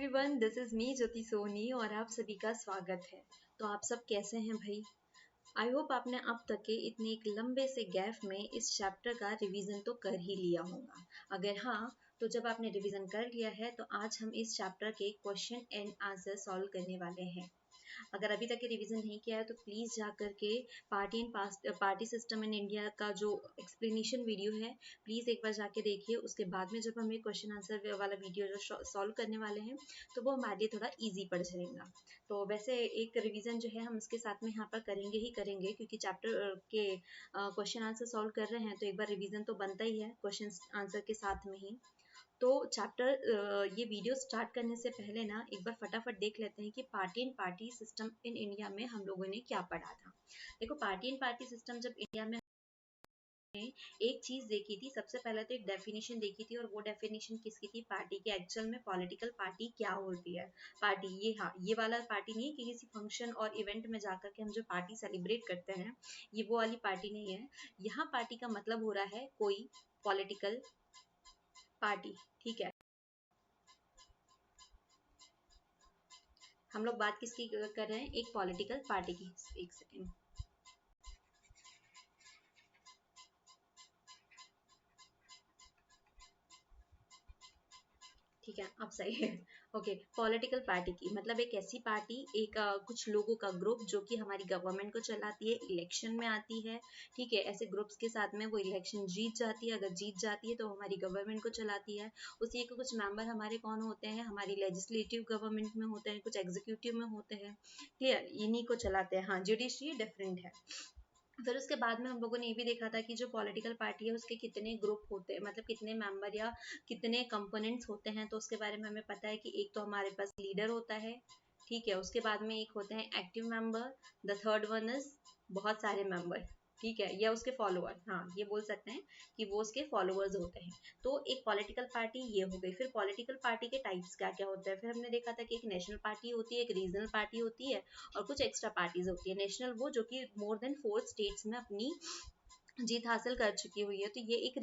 Everyone, this is me ज्योति सोनी और आप सभी का स्वागत है। तो आप सब कैसे हैं भाई? आई होप आपने अब तक के इतने एक लंबे से गैप में इस चैप्टर का रिवीजन तो कर ही लिया होगा। अगर हाँ, तो जब आपने रिवीजन कर लिया है तो आज हम इस चैप्टर के क्वेश्चन एंड आंसर सॉल्व करने वाले हैं। अगर अभी तक रिवीजन नहीं किया है तो प्लीज जा करके पार्टी सिस्टम इन इंडिया का जो एक्सप्लेनेशन वीडियो है प्लीज एक बार जाके देखिए। उसके बाद में जब हम ये क्वेश्चन आंसर वाला वीडियो जो सॉल्व करने वाले हैं तो वो हमारे लिए थोड़ा इजी पड़ जाएगा। तो वैसे एक रिवीजन जो है हम इसके साथ में यहाँ पर करेंगे ही करेंगे, क्योंकि चैप्टर के क्वेश्चन आंसर सॉल्व कर रहे हैं तो एक बार रिवीजन तो बनता ही है क्वेश्चन आंसर के साथ में ही। तो चैप्टर ये वीडियो स्टार्ट करने से पहले ना एक बार फटाफट देख लेते हैं कि पार्टी सिस्टम इन इंडिया में हम लोगों ने क्या पढ़ा था। देखो, पार्टी सिस्टम जब इंडिया में एक चीज देखी थी, सबसे पहले तो एक डेफिनेशन देखी थी, और वो डेफिनेशन किसकी थी? पार्टी की। एक्चुअल में पॉलिटिकल पार्टी क्या होती है? पार्टी ये, हाँ, ये वाला पार्टी नहीं कि किसी फंक्शन और इवेंट में जाकर के हम जो पार्टी सेलिब्रेट करते हैं, ये वो वाली पार्टी नहीं है। यहाँ पार्टी का मतलब हो रहा है कोई पॉलिटिकल पार्टी। ठीक है, हम लोग बात किसकी कर रहे हैं? एक पॉलिटिकल पार्टी की। एक सेकेंड, ठीक है, अब सही है। ओके, पॉलिटिकल पार्टी की मतलब एक ऐसी पार्टी, एक कुछ लोगों का ग्रुप जो कि हमारी गवर्नमेंट को चलाती है, इलेक्शन में आती है। ठीक है, ऐसे ग्रुप्स के साथ में वो इलेक्शन जीत जाती है। अगर जीत जाती है तो हमारी गवर्नमेंट को चलाती है। उसी के कुछ मेंबर हमारे कौन होते हैं? हमारी लेजिस्लेटिव गवर्नमेंट में होते हैं, कुछ एग्जीक्यूटिव में होते हैं। क्लियर, इन्हीं को चलाते हैं। हाँ, जुडिशरी डिफरेंट है। फिर उसके बाद में हम लोगों ने ये भी देखा था कि जो पॉलिटिकल पार्टी है उसके कितने ग्रुप होते हैं, मतलब कितने मेंबर या कितने कंपोनेंट्स होते हैं। तो उसके बारे में हमें पता है कि एक तो हमारे पास लीडर होता है। ठीक है, उसके बाद में एक होते हैं active member. The third one is बहुत सारे मेंबर। ठीक है, या उसके फॉलोअर, हाँ ये बोल सकते हैं कि वो उसके फॉलोअर्स होते हैं। तो एक पॉलिटिकल पार्टी ये हो गई। फिर पॉलिटिकल पार्टी के टाइप्स क्या क्या होते हैं? फिर हमने देखा था कि एक नेशनल पार्टी होती है, एक रीजनल पार्टी होती है, और कुछ एक्स्ट्रा पार्टीज होती है। नेशनल वो जो कि मोर देन 4 स्टेट्स में अपनी जीत हासिल कर चुकी हुई है, तो ये एक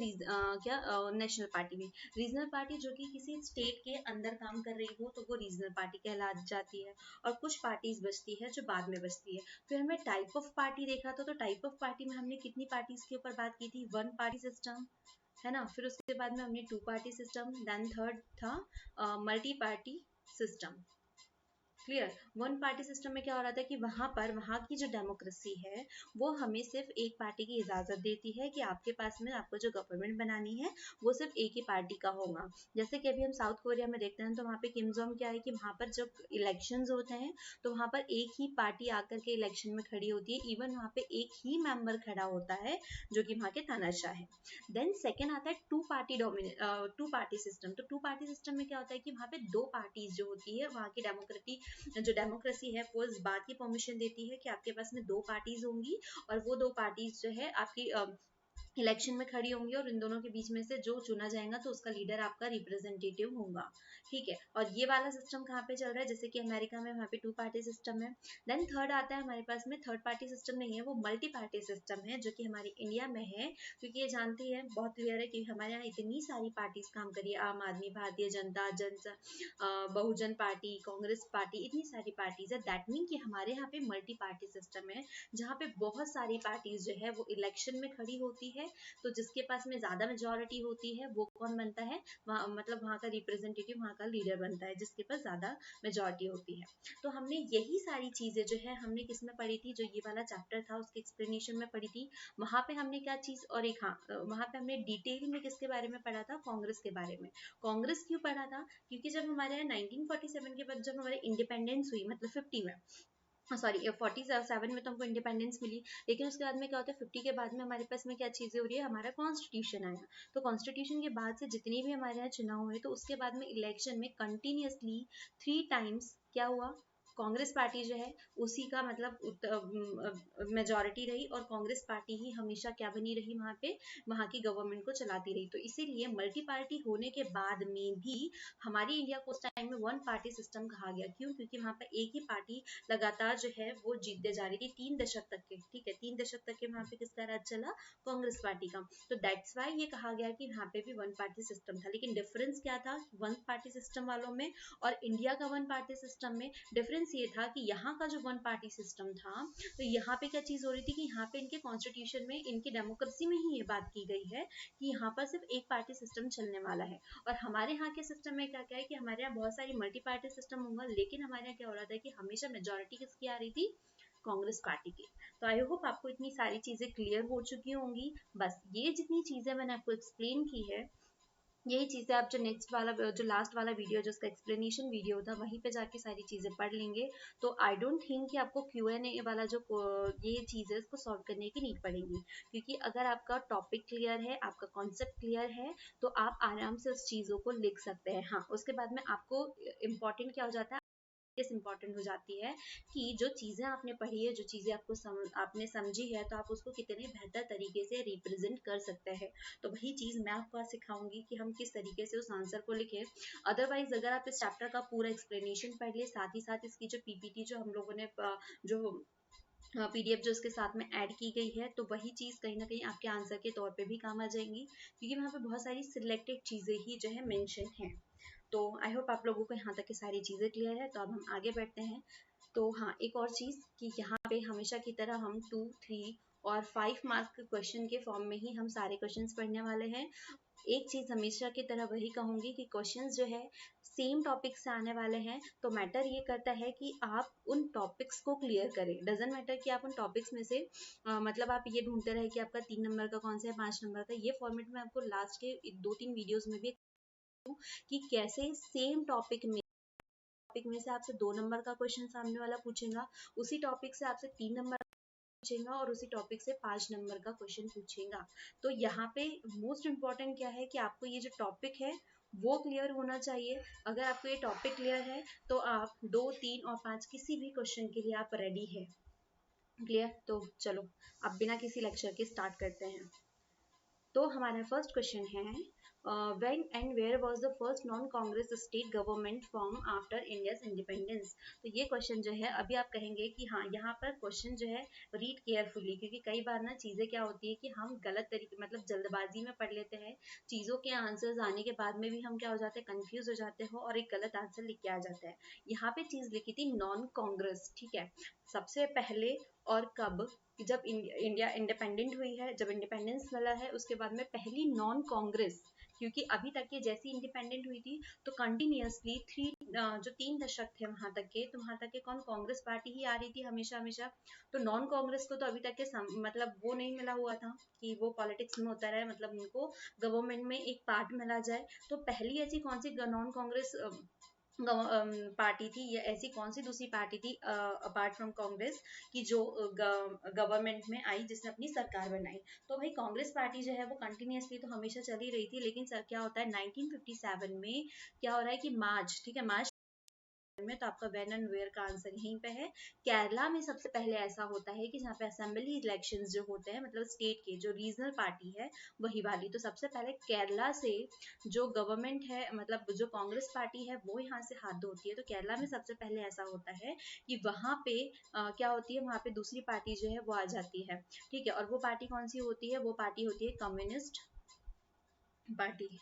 नेशनल पार्टी हुई। रीजनल पार्टी जो कि किसी स्टेट के अंदर काम कर रही हो तो वो रीजनल पार्टी कहला जाती है। और कुछ पार्टीज बचती है जो बाद में बचती है। फिर हमने टाइप ऑफ पार्टी देखा था, तो टाइप ऑफ पार्टी में हमने कितनी पार्टीज के ऊपर बात की थी? वन पार्टी सिस्टम, है ना। फिर उसके बाद में हमने two party system, then third था multi party system. Clear. One party system में क्या हो रहा था कि वहां की जो डेमोक्रेसी है वो हमें सिर्फ एक पार्टी की इजाजत देती है कि आपके पास में आपको जो गवर्नमेंट बनानी है वो सिर्फ एक ही पार्टी का होगा। जैसे कि अभी हम साउथ कोरिया में देखते हैं तो वहाँ पे किम जोंग क्या है कि वहां पर जब इलेक्शंस होते हैं तो वहां पर एक ही पार्टी आकर के इलेक्शन में खड़ी होती है। इवन वहां पे एक ही मेंबर खड़ा होता है जो कि वहां के तानाशाह है। देन सेकेंड आता है टू पार्टी सिस्टम। तो टू पार्टी सिस्टम में क्या होता है कि वहां पे दो पार्टीज जो होती है, वहां की डेमोक्रेसी है वो इस बात की परमिशन देती है कि आपके पास में दो पार्टीज होंगी, और वो दो पार्टीज जो है आपकी इलेक्शन में खड़ी होंगी, और इन दोनों के बीच में से जो चुना जाएगा तो उसका लीडर आपका रिप्रेजेंटेटिव होगा। ठीक है, और ये वाला सिस्टम कहाँ पे चल रहा है? जैसे कि अमेरिका में वहाँ पे टू पार्टी सिस्टम है। देन थर्ड आता है हमारे पास में, थर्ड पार्टी सिस्टम नहीं है, वो मल्टी पार्टी सिस्टम है जो कि हमारे इंडिया में है। क्योंकि ये जानती है, बहुत क्लियर है कि हमारे यहाँ इतनी सारी पार्टीज काम करी है, आम आदमी, भारतीय जनता, बहुजन पार्टी, कांग्रेस पार्टी, इतनी सारी पार्टीज है। दैट मीन कि हमारे यहाँ पे मल्टी पार्टी सिस्टम है, जहाँ पे बहुत सारी पार्टीज जो है वो इलेक्शन में खड़ी होती है। तो जिसके पास में ज्यादा मेजोरिटी होती है वो कौन बनता है? मतलब वहाँ का रिप्रेजेंटेटिव, वहाँ का लीडर बनता है जिसके पास ज्यादा मेजोरिटी होती है। तो हमने यही सारी चीजें जो है हमने किस में पढ़ी थी? जो ये वाला चैप्टर था उसके एक्सप्लेनेशन में पढ़ी थी। वहां पे हमने क्या चीज, और एक, हाँ, वहां पे हमने डिटेल में किसके बारे में पढ़ा था? कांग्रेस के बारे में। कांग्रेस क्यों पढ़ा था? क्योंकि जब हमारे यहाँ 1947 के बाद जब हमारे इंडिपेंडेंस हुई, मतलब 50 में, सॉरी 47 में तो हमको इंडिपेंडेंस मिली, लेकिन उसके बाद में क्या होता है 50 के बाद में हमारे पास में क्या चीजें हो रही है? हमारा कॉन्स्टिट्यूशन आया। तो कॉन्स्टिट्यूशन के बाद से जितनी भी हमारे यहाँ चुनाव हुए तो उसके बाद में इलेक्शन में कंटिन्यूअसली 3 टाइम्स क्या हुआ? कांग्रेस पार्टी जो है उसी का मतलब मेजॉरिटी रही, और कांग्रेस पार्टी ही हमेशा क्या बनी रही वहां पे, वहां की गवर्नमेंट को चलाती रही। तो इसीलिए मल्टी पार्टी होने के बाद में भी हमारी इंडिया को उस टाइम में वन पार्टी सिस्टम कहा गया। क्यों? क्योंकि वहां पर एक ही पार्टी लगातार जो है वो जीतते जा रही थी 3 दशक तक के, ठीक है, 3 दशक तक के वहां पे किसका राज चला? कांग्रेस पार्टी का। तो दैट्स वाई ये कहा गया कि वहां पे भी वन पार्टी सिस्टम था। लेकिन डिफरेंस क्या था वन पार्टी सिस्टम वालों में और इंडिया का वन पार्टी सिस्टम में? डिफरेंस ये था कि यहाँ का जो वन पार्टी सिस्टम था, तो यहाँ पे क्या चीज हो रही थी कि यहाँ पे इनके कॉन्स्टिट्यूशन में, इनकी डेमोक्रेसी में ही ये बात की गई है कि यहाँ पर सिर्फ एक पार्टी सिस्टम चलने वाला है। और हमारे यहाँ के सिस्टम में क्या क्या है कि हमारे यहाँ बहुत सारी मल्टी पार्टी सिस्टम होगा, लेकिन हमारे यहाँ क्या हो रहा था कि हमेशा मेजोरिटी किसकी आ रही थी? कांग्रेस पार्टी की। तो आई होप आपको इतनी सारी चीजें क्लियर हो चुकी होंगी। बस ये जितनी चीजें मैंने आपको एक्सप्लेन की है, यही चीजें आप जो नेक्स्ट वाला, जो लास्ट वाला वीडियो जिसका एक्सप्लेनेशन वीडियो था, वहीं पे जाके सारी चीजें पढ़ लेंगे। तो आई डोंट थिंक कि आपको Q&A वाला जो ये चीज है इसको सॉल्व करने की नीड पड़ेगी, क्योंकि अगर आपका टॉपिक क्लियर है, आपका कॉन्सेप्ट क्लियर है, तो आप आराम से उस चीजों को लिख सकते हैं। हाँ, उसके बाद में आपको इम्पोर्टेंट क्या हो जाता है, इम्पॉर्टेंट हो जाती है कि जो चीज़ें आपने पढ़ी है, जो चीज़ें आपने समझी है, तो आप उसको कितने बेहतर तरीके से रिप्रेजेंट कर सकते हैं। तो वही चीज़ मैं आपको आज सिखाऊंगी कि हम किस तरीके से उस आंसर को लिखें। अदरवाइज अगर आप इस चैप्टर का पूरा एक्सप्लेनेशन पढ़ ले, साथ ही साथ इसकी जो PPT जो हम लोगों ने जो PDF जो इसके साथ में ऐड की गई है, तो वही चीज़ कहीं ना कहीं आपके आंसर के तौर पे भी काम आ जाएंगी, क्योंकि वहाँ पे बहुत सारी सिलेक्टेड चीज़ें ही जो है मेंशन हैं। तो आई होप आप लोगों को यहाँ तक की सारी चीज़ें क्लियर है। तो अब हम आगे बढ़ते हैं। तो हाँ, एक और चीज़ कि यहाँ पे हमेशा की तरह हम 2, 3 और 5 मार्क्स के क्वेश्चन के फॉर्म में ही हम सारे क्वेश्चंस पढ़ने वाले हैं। एक चीज़ हमेशा की तरह वही कहूँगी कि क्वेश्चंस जो है सेम टॉपिक से आने वाले हैं। तो मैटर ये करता है कि आप उन टॉपिक्स को क्लियर करें। डजेंट मैटर कि आप उन टॉपिक्स में से मतलब आप ये ढूंढते रहे कि आपका 3 नंबर का कौन सा है, 5 नंबर का। ये फॉर्मेट में आपको लास्ट के 2-3 वीडियोस में भी कि कैसे सेम टॉपिक में से आपसे 2 नंबर का क्वेश्चन सामने वाला पूछेगा, उसी टॉपिक से आपसे 3 नंबर पूछेगा, और उसी टॉपिक से 5 नंबर का क्वेश्चन पूछेगा। तो यहाँ पे मोस्ट इम्पॉर्टेंट क्या है कि आपको ये जो टॉपिक है वो क्लियर होना चाहिए। अगर आपको ये टॉपिक क्लियर है तो आप 2, 3 और 5 किसी भी क्वेश्चन के लिए आप रेडी है। क्लियर? तो चलो अब बिना किसी लेक्चर के स्टार्ट करते हैं। तो हमारा फर्स्ट क्वेश्चन है when and where was the first non Congress state government form after India's independence. तो ये क्वेश्चन जो है अभी आप कहेंगे कि हाँ, यहाँ पर क्वेश्चन जो है रीड केयरफुली, क्योंकि कई बार ना चीजें क्या होती है कि हम गलत तरीके मतलब जल्दबाजी में पढ़ लेते हैं, चीजों के आंसर्स आने के बाद में भी हम क्या हो जाते हैं, कंफ्यूज हो जाते हो और एक गलत आंसर लिख के आ जाता है। यहाँ पे चीज लिखी थी नॉन कांग्रेस, ठीक है। सबसे पहले और कब? जब इंडिया इंडिपेंडेंट हुई है, जब इंडिपेंडेंस मिला है, उसके बाद में पहली नॉन कांग्रेस। क्योंकि अभी तक ये जैसी इंडिपेंडेंट हुई थी तो कंटिन्यूअसली जो 3 दशक थे वहां तक के, तो वहां तक के कौन? कांग्रेस पार्टी ही आ रही थी हमेशा हमेशा। तो नॉन कांग्रेस को तो अभी तक के मतलब वो नहीं मिला हुआ था कि वो पॉलिटिक्स में होता रहे, मतलब उनको गवर्नमेंट में एक पार्ट मिला जाए। तो पहली ऐसी कौन सी नॉन कांग्रेस पार्टी थी, या ऐसी कौन सी दूसरी पार्टी थी अपार्ट फ्रॉम कांग्रेस की जो गवर्नमेंट में आई, जिसने अपनी सरकार बनाई? तो भाई कांग्रेस पार्टी जो है वो कंटिन्यूअसली तो हमेशा चली रही थी, लेकिन सर क्या होता है 1957 में क्या हो रहा है कि मार्च, ठीक है, मार्च में, तो आपका व्हेन एंड वेयर का आंसर यहीं पे है। केरला में सबसे पहले ऐसा होता है कि जहाँ पे असेंबली इलेक्शंस जो होते हैं, मतलब स्टेट के जो रीजनल पार्टी है वही वाली, तो सबसे पहले केरला से जो गवर्नमेंट है, मतलब जो कांग्रेस पार्टी है, वो यहाँ से हाथ धोती है। तो केरला में सबसे पहले ऐसा होता है कि वहां पे क्या होती है, वहां पे दूसरी पार्टी जो है वो आ जाती है, ठीक है। और वो पार्टी कौन सी होती है? वो पार्टी होती है कम्युनिस्ट पार्टी,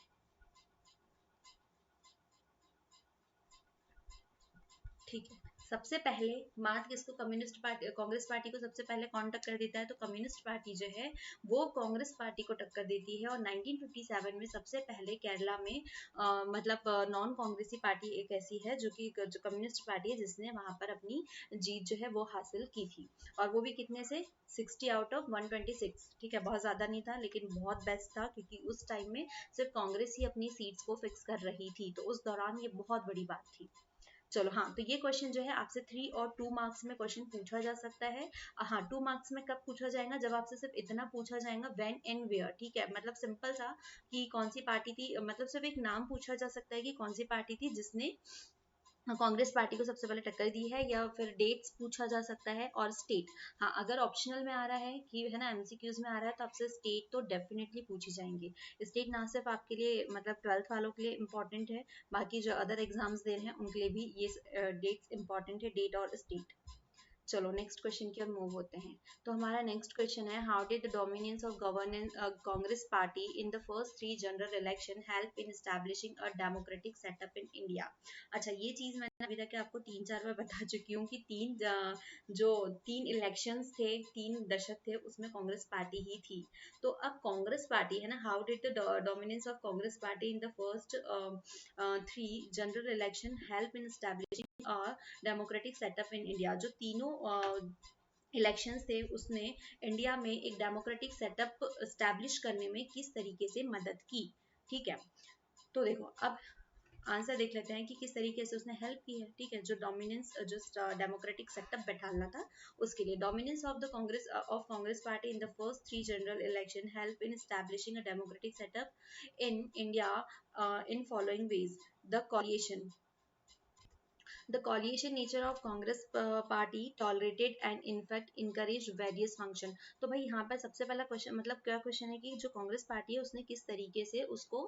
ठीक है। सबसे पहले मार्क किसको? कम्युनिस्ट पार्टी, कांग्रेस पार्टी को सबसे पहले कौन टक्कर देता है? तो कम्युनिस्ट पार्टी जो है वो कांग्रेस पार्टी को टक्कर देती है। और 1957 में सबसे पहले केरला में मतलब नॉन कांग्रेसी पार्टी एक ऐसी है जो कि जो कम्युनिस्ट पार्टी है, जिसने वहां पर अपनी जीत जो है वो हासिल की थी। और वो भी कितने से? 60 आउट ऑफ 126, ठीक है। बहुत ज्यादा नहीं था, लेकिन बहुत बेस्ट था, क्योंकि उस टाइम में सिर्फ कांग्रेस ही अपनी सीट्स को फिक्स कर रही थी, तो उस दौरान ये बहुत बड़ी बात थी। चलो हाँ, तो ये क्वेश्चन जो है आपसे 3 और 2 मार्क्स में क्वेश्चन पूछा जा सकता है। हाँ, 2 मार्क्स में कब पूछा जाएगा? जब आपसे सिर्फ इतना पूछा जाएगा व्हेन एंड वेयर, ठीक है। मतलब सिंपल सा कि कौन सी पार्टी थी, मतलब सिर्फ एक नाम पूछा जा सकता है कि कौन सी पार्टी थी जिसने कांग्रेस पार्टी को सबसे पहले टक्कर दी है, या फिर डेट्स पूछा जा सकता है, और स्टेट। हाँ, अगर ऑप्शनल में आ रहा है कि है ना, एमसीक्यूज में आ रहा है, तो आपसे स्टेट तो डेफिनेटली पूछी जाएंगी। स्टेट ना सिर्फ आपके लिए मतलब 12th वालों के लिए इंपॉर्टेंट है, बाकी जो अदर एग्जाम्स दे रहे हैं उनके लिए भी ये डेट्स इंपॉर्टेंट है, डेट और स्टेट। चलो नेक्स्ट क्वेश्चन की ओर मूव होते हैं। तो हमारा नेक्स्ट क्वेश्चन है, how did the dominance of governance Congress party in the first 3 general election help in establishing a democratic setup in India. अच्छा, ये चीज मैंने अभी तक आपको 3-4 बार बता चुकी हूँ कि जो 3 इलेक्शंस थे, 3 दशक थे, उसमें कांग्रेस पार्टी ही थी। तो अब कांग्रेस पार्टी है ना, how did the dominance of Congress party in the first 3 general election help in establishing democratic setup in India. जो तीनों इलेक्शंस थे उसने इंडिया में एक डेमोक्रेटिक सेटअप स्टैब्लिश करने में किस तरीके से मदद की। ठीक है, तो देखो अब आंसर देख लेते हैं कि किस तरीके से उसने हेल्प की है। ठीक है, जो डोमिनेंस जो डेमोक्रेटिक सेटअप बैठाना था उसके लिए, dominance of Congress party in the first 3 general election help in establishing a democratic setup in India in following veg. The coalition The coalition nature of Congress party tolerated and in fact encouraged various function। तो भाई यहाँ पर सबसे पहला question मतलब क्या question है कि जो कांग्रेस पार्टी है उसने किस तरीके से उसको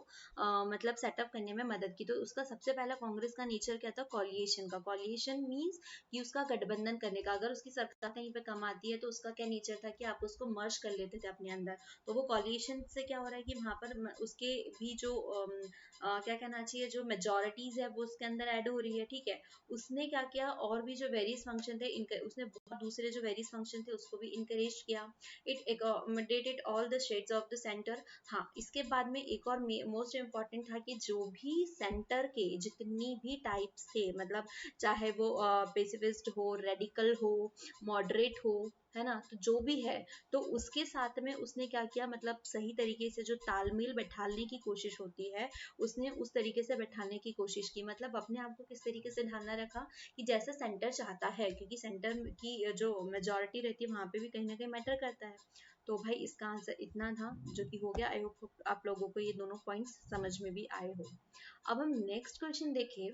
मतलब सेटअप करने में मदद की। तो उसका सबसे पहला कांग्रेस का नेचर क्या था, कॉलिएशन का। कॉलिएशन मीन्स कि उसका गठबंधन करने का। अगर उसकी सरकार कहीं पे कम आती है तो उसका क्या नेचर था कि आप उसको मर्ज कर लेते थे अपने अंदर। तो वो कॉलिएशन से क्या हो रहा है कि वहां पर उसके भी जो क्या कहना चाहिए, जो मेजोरिटीज है वो उसके अंदर ऐड हो रही है। ठीक है, उसने क्या किया, और भी जो वेरियस फंक्शन थे उसने बहुत दूसरे जो वेरियस फंक्शन थे उसको भी इनकरेज किया। It accommodated all the states of the centre. हाँ, इसके बाद में एक और मोस्ट इम्पॉर्टेंट था कि जो भी सेंटर के जितनी भी टाइप्स थे, मतलब चाहे वो पेसिफिस्ट हो, रेडिकल हो, मॉडरेट हो, है ना, तो जो भी है, तो उसके साथ में उसने क्या किया, मतलब सही तरीके से जो तालमेल बैठाने की कोशिश होती है उसने उस तरीके से बैठाने की कोशिश की। मतलब अपने आप को किस तरीके से ध्यान रखा कि जैसे सेंटर चाहता है, क्योंकि सेंटर की जो मेजोरिटी रहती है वहां पे भी कहीं ना कहीं मैटर करता है। तो भाई इसका आंसर इतना था जो कि हो गया। आई होप आप लोगों को ये दोनों पॉइंट्स समझ में भी आए हो। अब हम नेक्स्ट क्वेश्चन देखें।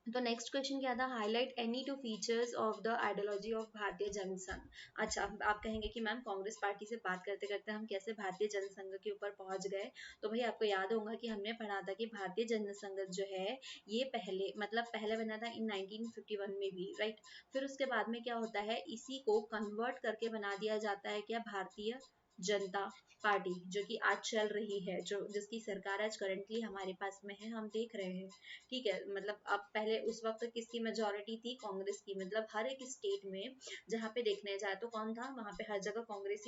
तो नेक्स्ट क्वेश्चन क्या था, highlight any two features of the ideology of भारतीय जनसंघ। अच्छा, आप कहेंगे कि मैम कांग्रेस पार्टी से बात करते करते हम कैसे भारतीय जनसंघ के ऊपर पहुंच गए। तो भाई आपको याद होगा कि हमने पढ़ा था कि भारतीय जनसंघ जो है ये पहले बना था इन 1951 में भी, राइट। फिर उसके बाद में क्या होता है, इसी को कन्वर्ट करके बना दिया जाता है क्या, भारतीय जनता पार्टी, जो कि आज चल रही है, जो जिसकी सरकार आज करंटली हमारे पास में है, हम देख रहे हैं। ठीक है, मतलब अब पहले उस वक्त किसकी मेजोरिटी थी, कांग्रेस की। मतलब हर एक स्टेट में जहाँ पे देखने जाए तो कौन था, वहां पे हर जगह कांग्रेस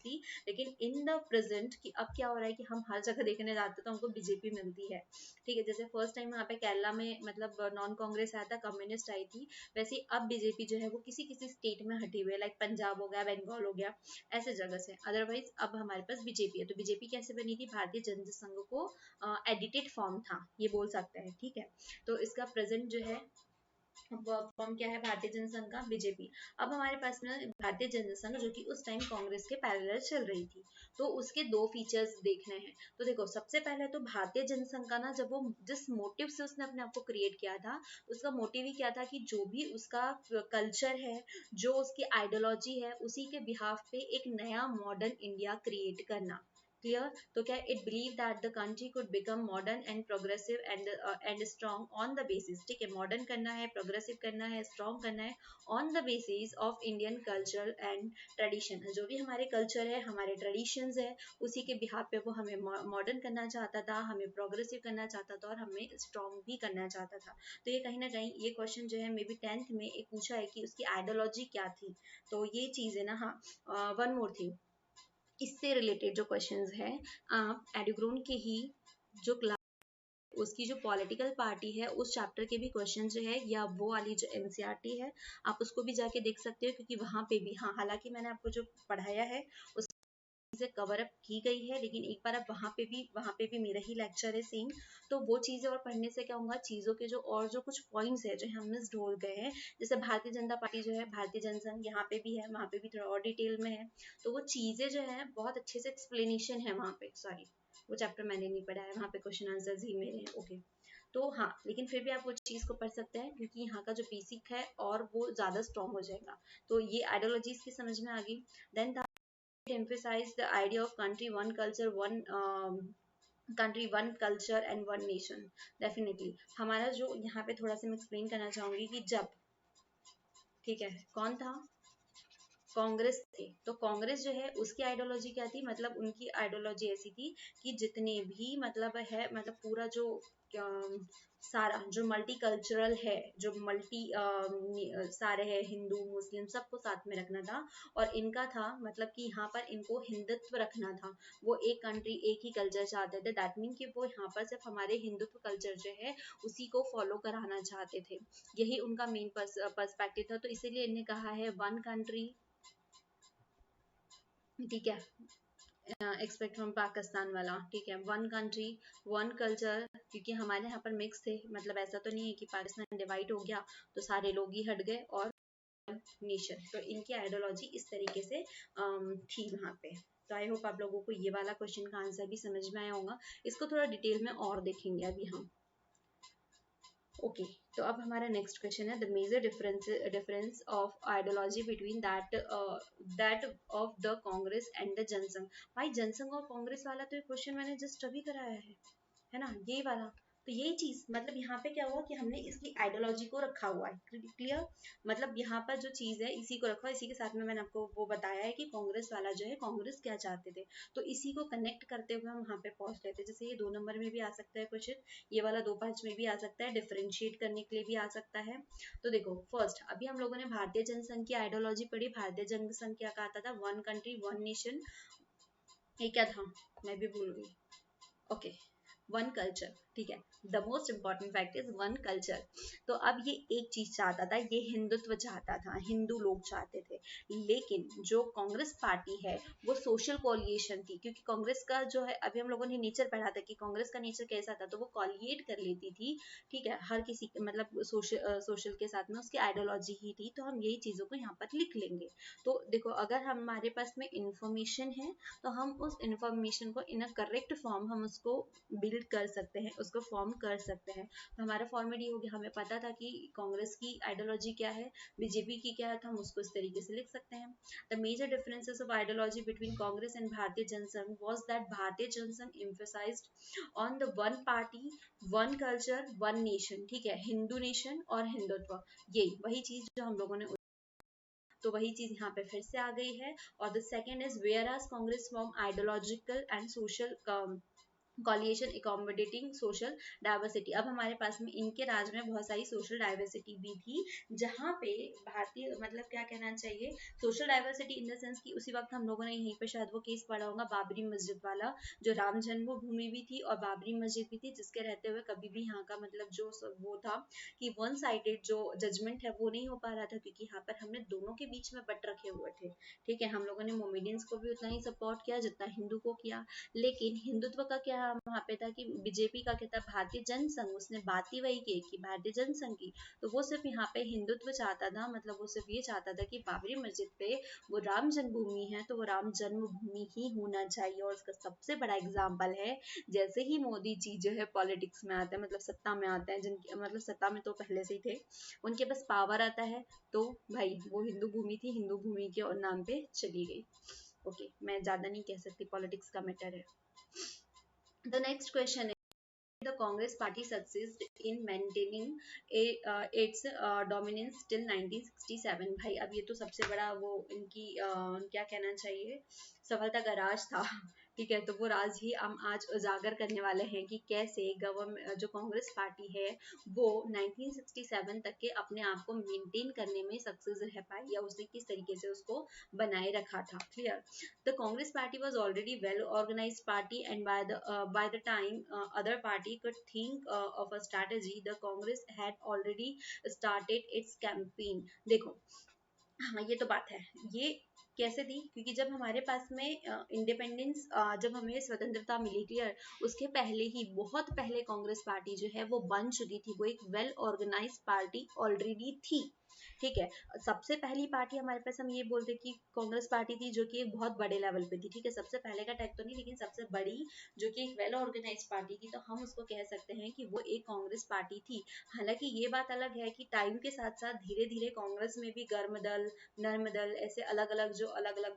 थी। लेकिन इन द प्रेजेंट कि अब क्या हो रहा है कि हम हर जगह देखने जाते तो हमको बीजेपी मिलती है। ठीक है, जैसे फर्स्ट टाइम वहाँ पे केरला में मतलब नॉन कांग्रेस आया था, कम्युनिस्ट आई थी, वैसे ही अब बीजेपी जो है वो किसी किसी स्टेट में हटी हुई है, लाइक पंजाब हो गया, बंगाल हो गया, ऐसे जगह से। अदरवाइज अब हमारे पास बीजेपी है। तो बीजेपी कैसे बनी थी, भारतीय जनता संघ को एडिटेड फॉर्म था, ये बोल सकते हैं। ठीक है, तो इसका प्रेजेंट जो है फॉर्म क्या है, भारतीय जनसंघ का, बीजेपी। अब हमारे पास में भारतीय जनसंघ जो कि उस टाइम कांग्रेस के पैरेलल चल रही थी, तो उसके दो फीचर्स देखने हैं। तो देखो, सबसे पहले तो भारतीय जनसंघ का ना, जब वो जिस मोटिव से उसने अपने आप को क्रिएट किया था, उसका मोटिव ही क्या था कि जो भी उसका कल्चर है, जो उसकी आइडियोलॉजी है, उसी के बिहाफ पे एक नया मॉडर्न इंडिया क्रिएट करना। क्लियर। तो क्या, it believe that the country could become modern and progressive and strong on the basis. ठीक है, मॉडर्न करना है, प्रोग्रेसिव करना है, स्ट्रॉन्ग करना है on the basis of Indian culture and tradition. जो भी हमारे कल्चर है, हमारे ट्रेडिशंस है, उसी के बिहाफ पे वो हमें मॉडर्न करना चाहता था, हमें प्रोग्रेसिव करना चाहता था, और हमें स्ट्रॉन्ग भी करना चाहता था। तो ये कहीं ना कहीं ये क्वेश्चन जो है मे बी 10th में एक पूछा है कि उसकी आइडियोलॉजी क्या थी। तो ये चीज है ना। हाँ, वन मोर थिंग, इससे रिलेटेड जो क्वेश्चंस है, आप एडुग्रोन के ही जो क्लास उसकी जो पॉलिटिकल पार्टी है उस चैप्टर के भी क्वेश्चन जो है, या वो वाली जो एनसीईआरटी है, आप उसको भी जाके देख सकते हो, क्योंकि वहां पे भी, हाँ, हालांकि मैंने आपको जो पढ़ाया है उस चीजें कवर अप की गई है, लेकिन एक बार आप वहां पे भी मेरा ही लेक्चर है सेम। तो वो चीजें और पढ़ने से क्या होगा, चीजों के जो और जो कुछ पॉइंट्स है जो हम मिस ढोल गए हैं, जैसे भारतीय जनता पार्टी जो है, भारतीय जनसंघ यहाँ पे भी है, वहां पे भी थोड़ा और डिटेल में है। तो वो चीजें जो है बहुत अच्छे से एक्सप्लेनेशन है वहां पे। सॉरी, वो चैप्टर मैंने नहीं पढ़ा है, वहां पे क्वेश्चन आंसर्स ही मेरे हैं। ओके, तो हाँ, लेकिन फिर भी आप वो चीज को पढ़ सकते हैं क्योंकि यहाँ का जो बेसिक है और वो ज्यादा स्ट्रॉन्ग हो जाएगा। तो ये आइडियोलॉजीज की समझ में आ गई। Then emphasize the idea of country one culture one country one culture and one nation। Definitely हमारा जो यहाँ पे थोड़ा सा मैं एक्सप्लेन करना चाहूंगी कि जब, ठीक है, कौन था, कांग्रेस थे, तो कांग्रेस जो है उसकी आइडियोलॉजी क्या थी, मतलब उनकी आइडियोलॉजी ऐसी थी कि जितने भी मतलब है, मतलब पूरा जो सारा जो मल्टी कल्चरल है, जो मल्टी सारे है, हिंदू मुस्लिम सबको साथ में रखना था। और इनका था मतलब कि यहाँ पर इनको हिंदुत्व रखना था। वो एक कंट्री एक ही कल्चर चाहते थे। दैट मीन कि वो यहाँ पर सिर्फ हमारे हिंदुत्व कल्चर जो है उसी को फॉलो कराना चाहते थे। यही उनका मेन पर्सपेक्टिव था। तो इसीलिए इन्हें कहा है वन कंट्री, ठीक है, एक्सपेक्ट फ्रॉम पाकिस्तान वाला, ठीक है, वन कंट्री वन कल्चर, क्योंकि हमारे यहाँ पर मिक्स थे, मतलब ऐसा तो नहीं है कि पाकिस्तान डिवाइड हो गया तो सारे लोग ही हट गए, और नेशन। तो इनकी आइडियोलॉजी इस तरीके से थी वहाँ पे। तो आई होप आप लोगों को ये वाला क्वेश्चन का आंसर भी समझ में आया होगा। इसको थोड़ा डिटेल में और देखेंगे अभी हम। ओके, तो अब हमारा नेक्स्ट क्वेश्चन है the major difference of ideology between that of the Congress and the Jana Sangh. भाई जनसंघ और कांग्रेस वाला तो ये क्वेश्चन मैंने जस्ट अभी कराया है ना, ये वाला। तो यही चीज, मतलब यहाँ पे क्या हुआ कि हमने इसकी आइडियोलॉजी को रखा हुआ है, क्लियर। मतलब यहाँ पर जो चीज है इसी को रखा, इसी के साथ में मैंने आपको वो बताया है कि कांग्रेस वाला जो है कांग्रेस क्या चाहते थे, तो इसी को कनेक्ट करते हुए हम वहाँ पे पहुंच रहे थे। जैसे ये 2 नंबर में भी आ सकता है क्वेश्चन, ये वाला 2-5 में भी आ सकता है, डिफरेंशिएट करने के लिए भी आ सकता है। तो देखो फर्स्ट, अभी हम लोगों ने भारतीय जनसंघ की आइडियोलॉजी पढ़ी। भारतीय जनसंघ क्या कहता था, वन कंट्री वन नेशन, ये क्या था मैं भी भूल गई। ओके, वन कल्चर, ठीक है, the most important fact is one culture. तो अब ये एक चीज चाहता था, ये हिंदुत्व चाहता था, हिंदू लोग चाहते थे। लेकिन जो कांग्रेस पार्टी है वो सोशल कोलिएशन थी, क्योंकि कांग्रेस का जो है, अभी हम लोगों ने नेचर पढ़ा था कि कांग्रेस का नेचर कैसा था, तो वो कॉलिएट कर लेती थी, ठीक है, हर किसी मतलब सोशल के साथ में, उसकी आइडियोलॉजी ही थी। तो हम यही चीजों को यहाँ पर लिख लेंगे। तो देखो, अगर हमारे पास में इंफॉर्मेशन है तो हम उस इंफॉर्मेशन को इन अ करेक्ट फॉर्म हम उसको बिल्ड कर सकते हैं, उसको फॉर्म कर सकते हैं। तो हमारा फॉर्मेट ये हो गया, हमें पता था कि कांग्रेस की आइडियोलॉजी क्या है, बीजेपी की क्या है, तो हम उसको इस तरीके से लिख सकते हैं। The major differences of ideology between Congress and Bharatiya Jana Sangh was that Bharatiya Jana Sangh emphasised on the one party one culture one nation, ठीक है, हिंदू नेशन और हिंदुत्व, यही वही चीज जो हम लोगों ने, तो वही चीज यहाँ पे फिर से आ गई है। और the second is whereas Congress form ideological and social coalition accommodating social diversity. अब हमारे पास में इनके राज में बहुत सारी सोशल डाइवर्सिटी भी थी, जहाँ पे भारतीय, मतलब क्या कहना चाहिए, social diversity in the sense कि उसी वक्त हम लोगों ने यहीं पे शायद वो केस पढ़ा होगा बाबरी मस्जिद वाला, जो राम जन्मभूमि भी थी और बाबरी मस्जिद भी थी, जिसके रहते हुए कभी भी यहाँ का मतलब जो वो था कि वन साइडेड जो जजमेंट है वो नहीं हो पा रहा था, क्योंकि यहाँ पर हमने दोनों के बीच में बट रखे हुए थे, ठीक है। हम लोगों ने मोमेडियंस को भी उतना ही सपोर्ट किया जितना हिंदू को किया, लेकिन हिंदुत्व का क्या वहाँ पे था कि बीजेपी का क्या था, भारतीय जनसंघ, उसने बात ही वही की कि भारतीय जनसंघ की, तो वो सिर्फ यहाँ पे हिंदुत्व चाहता था, मतलब वो सिर्फ ये चाहता था कि बाबरी मस्जिद पे वो राम जन्मभूमि है तो वो राम जन्मभूमि ही होना चाहिए। और उसका सबसे बड़ा एग्जाम्पल है, जैसे ही मोदी जी जो है पॉलिटिक्स में आते हैं, मतलब सत्ता में आते हैं, जिनकी मतलब सत्ता में तो पहले से ही थे, उनके पास पावर आता है, तो भाई वो हिंदू भूमि थी, हिंदू भूमि के नाम पे चली गई। ओके, मैं ज्यादा नहीं कह सकती, पॉलिटिक्स का मैटर है। The next question is the Congress party succeeded in maintaining its dominance till 1967। भाई अब ये तो सबसे बड़ा वो इनकी क्या कहना चाहिए, सफलता का राज था, ठीक है। तो वो राज ही हम आज उजागर करने वाले हैं कि कैसे गवर्नमेंट जो कांग्रेस पार्टी है वो 1967 तक के अपने आप को मेंटेन करने में सक्सेस रह पाई, या उसने किस तरीके से उसको बनाए रखा था। Clear. The Congress party was already well organized party, and by the time other party could think of a strategy, the Congress had already started its campaign। देखो, हाँ ये तो बात है, ये कैसे थी, क्योंकि जब हमारे पास में इंडिपेंडेंस जब हमें स्वतंत्रता मिली, क्लियर, उसके पहले ही, बहुत पहले कांग्रेस पार्टी जो है वो बन चुकी थी, वो एक वेल ऑर्गेनाइज्ड पार्टी ऑलरेडी थी, ठीक है। सबसे पहली पार्टी हमारे पास, हम ये बोलते कि कांग्रेस पार्टी थी, जो कि एक बहुत बड़े लेवल पे थी, ठीक है, सबसे पहले का टाइप तो नहीं, लेकिन सबसे बड़ी, जो कि एक वेल ऑर्गेनाइज पार्टी थी, तो हम उसको कह सकते हैं कि वो एक कांग्रेस पार्टी थी। हालांकि ये बात अलग है कि टाइम के साथ साथ धीरे धीरे कांग्रेस में भी गर्म दल, नर्म दल, ऐसे अलग अलग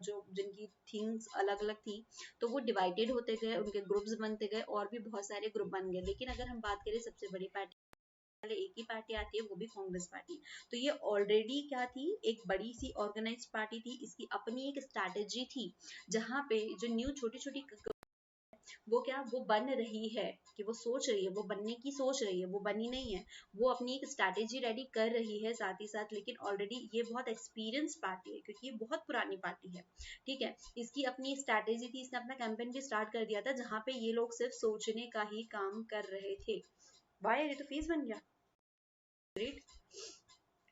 जो जिनकी थिंग्स अलग अलग थी, तो वो डिवाइडेड होते गए, उनके ग्रुप्स बनते गए, और भी बहुत सारे ग्रुप बन गए। लेकिन अगर हम बात करें सबसे बड़ी पार्टी, एक ही पार्टी आती है, वो भी कांग्रेस पार्टी। तो ये ऑलरेडी क्या थी, एक बड़ी सी ऑर्गेनाइज पार्टी थी, इसकी अपनी एक स्ट्रैटेजी थी, जहां पे जो न्यू छोटी छोटी वो क्या, वो बन रही है, कि वो सोच रही है, वो बनने की सोच रही है, वो बनी नहीं है, वो अपनी एक स्ट्रैटेजी रेडी कर रही है साथ ही साथ। लेकिन ऑलरेडी ये बहुत एक्सपीरियंस पार्टी है, क्योंकि ये बहुत पुरानी पार्टी है, ठीक है। इसकी अपनी स्ट्रैटेजी थी, इसने अपना कैंपेन भी स्टार्ट कर दिया था, जहां पे ये लोग सिर्फ सोचने का ही काम कर रहे थे। वाह, ये तो फेस बन गया, ग्रेट।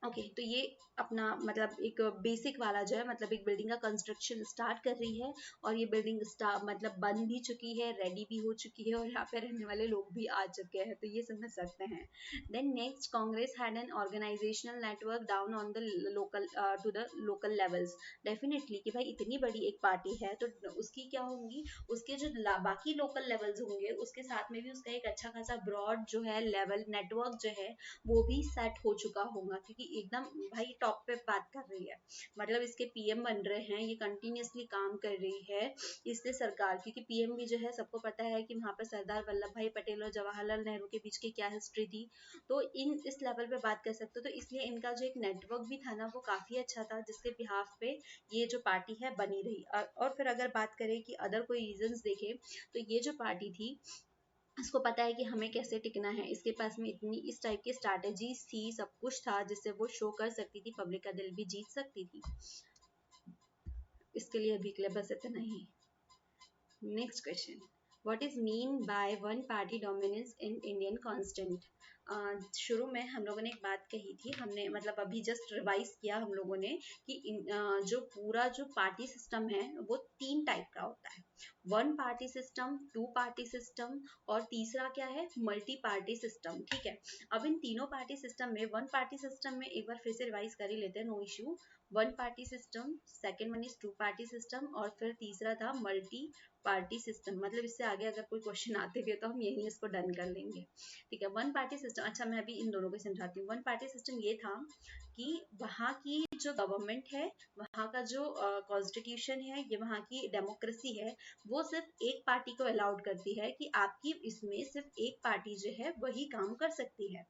ओके, तो ये अपना मतलब एक बेसिक वाला जो है, मतलब एक बिल्डिंग का कंस्ट्रक्शन स्टार्ट कर रही है, और ये बिल्डिंग मतलब बन भी चुकी है, रेडी भी हो चुकी है, और यहाँ पे रहने वाले लोग भी आ चुके हैं, तो ये समझ सकते हैं। Then next, Congress had an organisational network down on the local to the local levels. Definitely कि भाई इतनी बड़ी एक पार्टी है, तो उसकी क्या होंगी, उसके जो बाकी लोकल लेवल्स होंगे, उसके साथ में भी उसका एक अच्छा खासा ब्रॉड जो है लेवल नेटवर्क जो है, वो भी सेट हो चुका होगा, क्योंकि एकदम भाई टॉप पे बात कर रही है, मतलब इसके पीएम बन रहे हैं, ये कंटिन्यूअसली काम कर रही है इससे सरकार, क्योंकि पीएम भी जो है, सबको पता है कि वहां पर सरदार वल्लभ भाई पटेल और जवाहरलाल नेहरू के बीच की क्या हिस्ट्री थी, तो इन इस लेवल पे बात कर सकते हो। तो इसलिए इनका जो एक नेटवर्क भी था ना, वो काफी अच्छा था, जिसके बिहाफ पे ये जो पार्टी है बनी रही। और फिर अगर बात करें कि अदर कोई रीजंस देखें, तो ये जो पार्टी थी, इसको पता है कि हमें कैसे टिकना है, इसके पास में इतनी इस टाइप की स्ट्रैटेजीज थी, सब कुछ था, जिससे वो शो कर सकती थी, पब्लिक का दिल भी जीत सकती थी। इसके लिए अभी के लिए बस इतना ही। Next question, what is mean by one party dominance in Indian constant. शुरू में हम लोगों ने एक बात कही थी, हमने मतलब अभी जस्ट रिवाइज किया हम लोगों ने, कि जो पूरा जो पार्टी सिस्टम है, वो 3 टाइप का होता है। One party system, two party system, और तीसरा क्या है, मल्टी पार्टी सिस्टम, ठीक है। अब इन तीनों पार्टी सिस्टम में, वन पार्टी सिस्टम में एक बार फिर से रिवाइज कर ही लेते हैं, no issue. One party system, second one is two party system, और फिर तीसरा था मल्टी पार्टी सिस्टम। मतलब इससे आगे अगर कोई क्वेश्चन आते गए, तो हम यही इसको डन कर लेंगे, ठीक है। वन पार्टी सिस्टम, अच्छा मैं अभी इन दोनों को समझाती हूँ। वन पार्टी सिस्टम ये था कि वहाँ की जो गवर्नमेंट है, वहाँ का जो कॉन्स्टिट्यूशन है, ये वहाँ की डेमोक्रेसी है, वो सिर्फ एक पार्टी को अलाउड करती है, कि आपकी इसमें सिर्फ एक पार्टी जो है वही काम कर सकती है,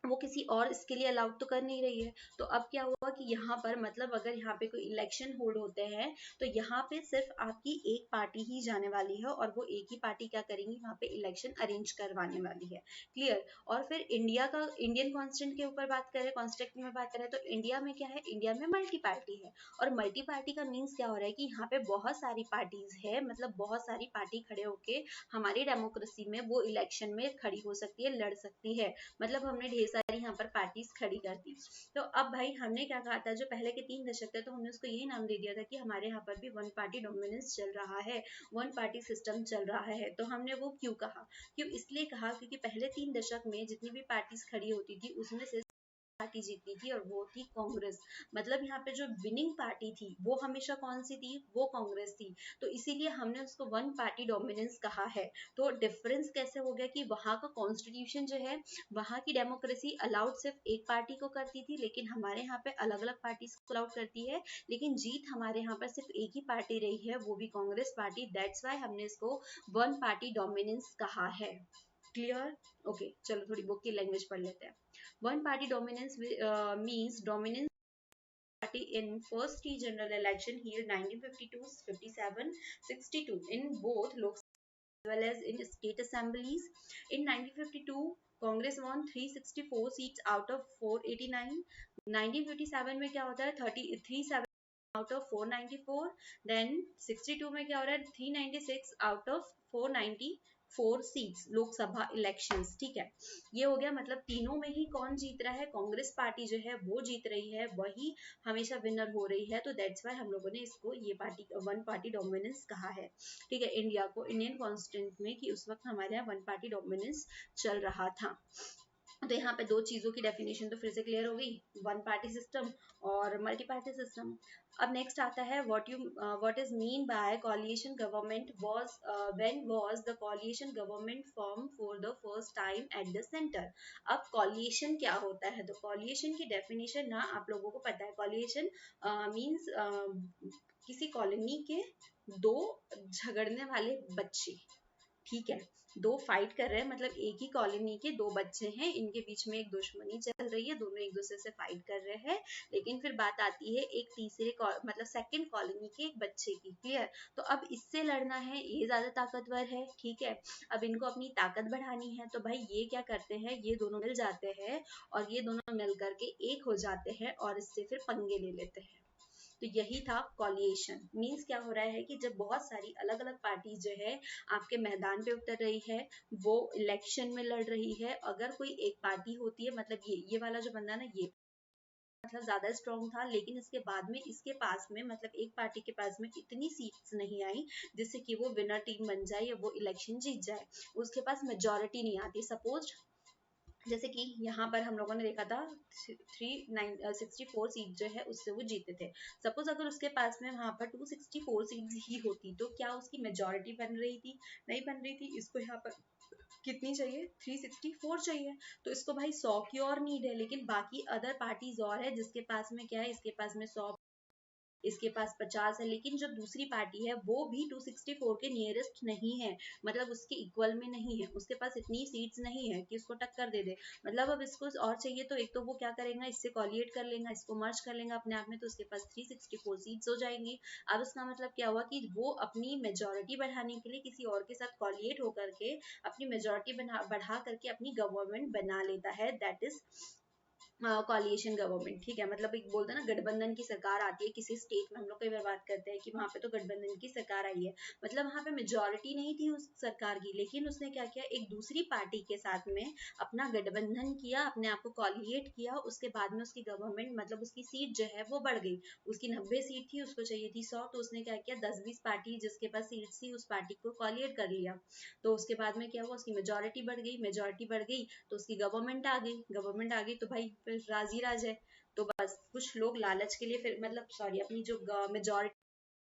वो किसी और इसके लिए अलाउड तो कर नहीं रही है। तो अब क्या हुआ कि यहाँ पर मतलब अगर यहाँ पे कोई इलेक्शन होल्ड होते हैं, तो यहाँ पे सिर्फ आपकी एक पार्टी ही जाने वाली है, और वो एक ही पार्टी क्या करेंगी, वहाँ पे इलेक्शन अरेंज करवाने वाली है, क्लियर। और फिर इंडिया का, इंडियन कॉन्स्टेंट के ऊपर बात करें, कॉन्स्टेंट में बात करें, तो इंडिया में क्या है, इंडिया में मल्टी पार्टी है। और मल्टी पार्टी का मीन्स क्या हो रहा है, कि यहाँ पे बहुत सारी पार्टीज है, मतलब बहुत सारी पार्टी खड़े होके हमारी डेमोक्रेसी में वो इलेक्शन में खड़ी हो सकती है, लड़ सकती है। मतलब हमने ढेर सारी यहाँ पर पार्टीज खड़ी कर दी। तो अब भाई हमने क्या कहा था, जो पहले के 3 दशक थे, तो हमने उसको यही नाम दे दिया था कि हमारे यहाँ पर भी वन पार्टी डोमिनेंस चल रहा है, वन पार्टी सिस्टम चल रहा है। तो हमने वो क्यों कहा, क्यों इसलिए कहा, क्योंकि पहले 3 दशक में जितनी भी पार्टीज खड़ी होती थी, उसमें से पार्टी जीतती थी, और वो थी कांग्रेस। मतलब यहाँ पे जो विनिंग पार्टी थी, वो हमेशा कौन सी थी, वो कांग्रेस थी। तो इसीलिए हमने उसको वन पार्टी डोमिनेंस कहा है। तो डिफरेंस कैसे हो गया, कि वहां का कॉन्स्टिट्यूशन जो है, वहां की डेमोक्रेसी अलाउड सिर्फ एक पार्टी को करती थी, लेकिन हमारे यहाँ पे अलग अलग पार्टी को अलाउड करती है। लेकिन जीत हमारे यहाँ पर सिर्फ एक ही पार्टी रही है, वो भी कांग्रेस पार्टी, दैट्स वाई हमने इसको वन पार्टी डोमिनेंस कहा है, क्लियर। ओके, चलो थोड़ी बुक की लैंग्वेज पढ़ लेते हैं। One party dominance means dominance party in first key general election held 1952, 57, 62 in both Lok Sabha as well as in state assemblies. In 1952, Congress won 364 seats out of 489. 1957 में क्या होता है, 37 out of 494. Then 62 में क्या हो रहा है, 396 out of 494 seats Lok Sabha elections, ठीक है। ये हो गया, मतलब तीनों में ही कौन जीत रहा है, कांग्रेस पार्टी जो है वो जीत रही है, वही हमेशा विनर हो रही है। तो दैट्स वाई हम लोगों ने इसको ये पार्टी वन पार्टी डोमिनेंस कहा है, ठीक है। इंडिया को, इंडियन कॉन्स्टिट्यूंट में, कि उस वक्त हमारे यहाँ वन पार्टी डोमिनेंस चल रहा था। तो यहाँ पे दो चीजों की डेफिनेशन तो फिर से क्लियर हो गई, वन पार्टी सिस्टम और मल्टी पार्टी सिस्टम। अब नेक्स्ट आता है what is mean bye coalition government was, when was the coalition government form for the first time at the centre. अब कोलिशन क्या होता है, तो कोलिशन की डेफिनेशन ना आप लोगों को पता है, कोलिशन मीन्स किसी कॉलोनी के दो झगड़ने वाले बच्चे, ठीक है, दो फाइट कर रहे हैं, मतलब एक ही कॉलोनी के दो बच्चे हैं, इनके बीच में एक दुश्मनी चल रही है, दोनों एक दूसरे से फाइट कर रहे हैं, लेकिन फिर बात आती है एक तीसरे मतलब सेकंड कॉलोनी के एक बच्चे की, क्लियर। तो अब इससे लड़ना है, ये ज्यादा ताकतवर है, ठीक है, अब इनको अपनी ताकत बढ़ानी है, तो भाई ये क्या करते हैं, ये दोनों मिल जाते हैं और ये दोनों मिल करके एक हो जाते हैं और इससे फिर पंगे ले लेते हैं। तो यही था कॉलिएशन। मीन्स क्या हो रहा है कि जब बहुत सारी अलग अलग पार्टी जो है आपके मैदान पे उतर रही है, वो इलेक्शन में लड़ रही है, अगर कोई एक पार्टी होती है, मतलब ये वाला जो बंदा ना, ये मतलब ज्यादा स्ट्रॉन्ग था, लेकिन इसके बाद में इसके पास में, मतलब एक पार्टी के पास में इतनी सीट्स नहीं आई जिससे कि वो विनर टीम बन जाए या वो इलेक्शन जीत जाए, उसके पास मेजोरिटी नहीं आती। सपोज जैसे कि यहाँ पर हम लोगों ने देखा था 364 सीट जो है उससे वो जीते थे। सपोज अगर उसके पास में वहां पर 264 सीट ही होती तो क्या उसकी मेजोरिटी बन रही थी? नहीं बन रही थी। इसको यहाँ पर कितनी चाहिए? 364 चाहिए। तो इसको भाई 100 की और नीड है, लेकिन बाकी अदर पार्टीज और है जिसके पास में क्या है, इसके पास में 100, इसके पास 50 है, लेकिन जो दूसरी पार्टी है वो भी 264 के नियरेस्ट नहीं है, मतलब उसके इक्वल में नहीं है, उसके पास इतनी सीट्स नहीं है कि उसको टक्कर दे दे। मतलब अब इसको और चाहिए तो एक तो वो क्या करेगा, इससे कॉलिएट कर लेगा, इसको मर्ज कर लेगा अपने आप में, तो उसके पास 364 सीट्स हो जाएंगी। अब इसका मतलब क्या हुआ कि वो अपनी मेजोरिटी बढ़ाने के लिए किसी और के साथ कॉलिएट होकर के अपनी मेजोरिटी बढ़ा करके अपनी गवर्नमेंट बना लेता है, दैट इज कॉलिएशन गवर्नमेंट, ठीक है। मतलब एक बोलते हैं ना गठबंधन की सरकार आती है किसी स्टेट में, हम लोग कई बार बात करते हैं कि वहां पे तो गठबंधन की सरकार आई है, मतलब वहां पे मेजोरिटी नहीं थी उस सरकार की, लेकिन उसने क्या किया, एक दूसरी पार्टी के साथ में अपना गठबंधन किया, अपने आप को कॉलिएट किया, उसके बाद में उसकी गवर्नमेंट, मतलब उसकी सीट जो है वो बढ़ गई। उसकी 90 सीट थी, उसको चाहिए थी 100, तो उसने क्या किया, 10-20 पार्टी जिसके पास सीट थी उस पार्टी को कॉलिएट कर लिया। तो उसके बाद में क्या हुआ, उसकी मेजोरिटी बढ़ गई, मेजोरिटी बढ़ गई तो उसकी गवर्नमेंट आ गई, गवर्नमेंट आ गई तो भाई फिर राजी राज है। तो बस कुछ लोग लालच के लिए, फिर मतलब सॉरी, अपनी जो मेजोरिटी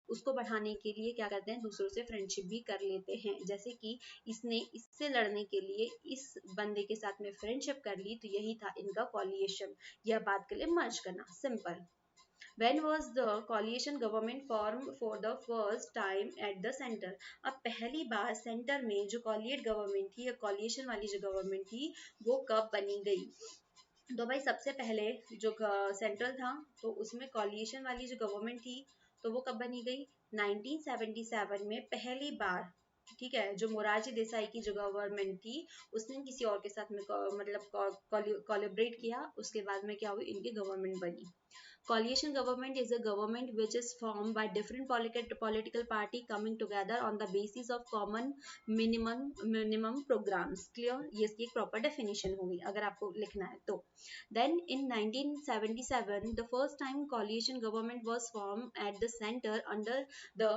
उसको बढ़ाने के लिए क्या करते हैं, दूसरों से फ्रेंडशिप भी कर लेते हैं। जैसे कि इसने इससे लड़ने के लिए इस बंदे के साथ में फ्रेंडशिप कर ली, तो यही था इनका कॉलिएशन, यह बात के लिए मर्ज करना, simple. When was the coalition government formed for the first time at the center? अब पहली बार सेंटर में जो कॉलिएट गवर्नमेंट थी या कॉलिएशन वाली जो गवर्नमेंट थी वो कब बनी गई? तो भाई सबसे पहले जो सेंट्रल था तो उसमें कॉलिएशन वाली जो गवर्नमेंट थी तो वो कब बनी गई? 1977 में पहली बार, ठीक है। जो मोरारजी देसाई की जो गवर्नमेंट थी उसने किसी और के साथ में मतलब कोलिब्रेट किया, उसके बाद में क्या हुई, इनकी गवर्नमेंट बनी। Coalition government is a government which is formed by different political party coming together on the basis of common minimum programs. Clear? ये इसकी एक proper definition होगी अगर आपको लिखना है तो. Then in 1977, the first time coalition government was formed at the center under the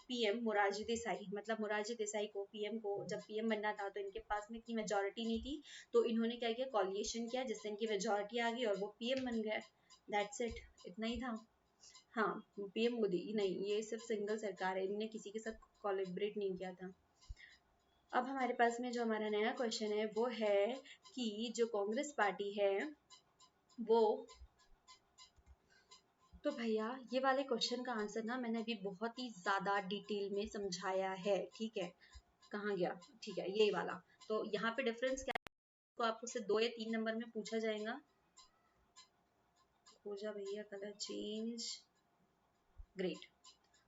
PM Morarji Desai. मतलब मोरारजी देसाई को PM को जब PM बनना था तो इनके पास में इतनी मेजोरिटी नहीं थी, तो इन्होंने क्या किया, कॉलिएशन किया जिससे इनकी मेजोरिटी आ गई और वो PM बन गए। दैट्स इट, इतना ही था। हाँ, पीएम मोदी नहीं, ये सिर्फ सिंगल सरकार है, इनने किसी के साथ कोलैबोरेट नहीं किया था। अब हमारे पास में जो हमारा नया क्वेश्चन है वो है कि जो कांग्रेस पार्टी है वो, तो भैया ये वाले क्वेश्चन का आंसर ना मैंने अभी बहुत ही ज्यादा डिटेल में समझाया है, ठीक है। कहाँ गया, ठीक है, यही वाला। तो यहाँ पे डिफरेंस क्या है, तो आपको सिर्फ 2 या 3 नंबर में पूछा जाएगा। हो जा भैया कलर चेंज, ग्रेट।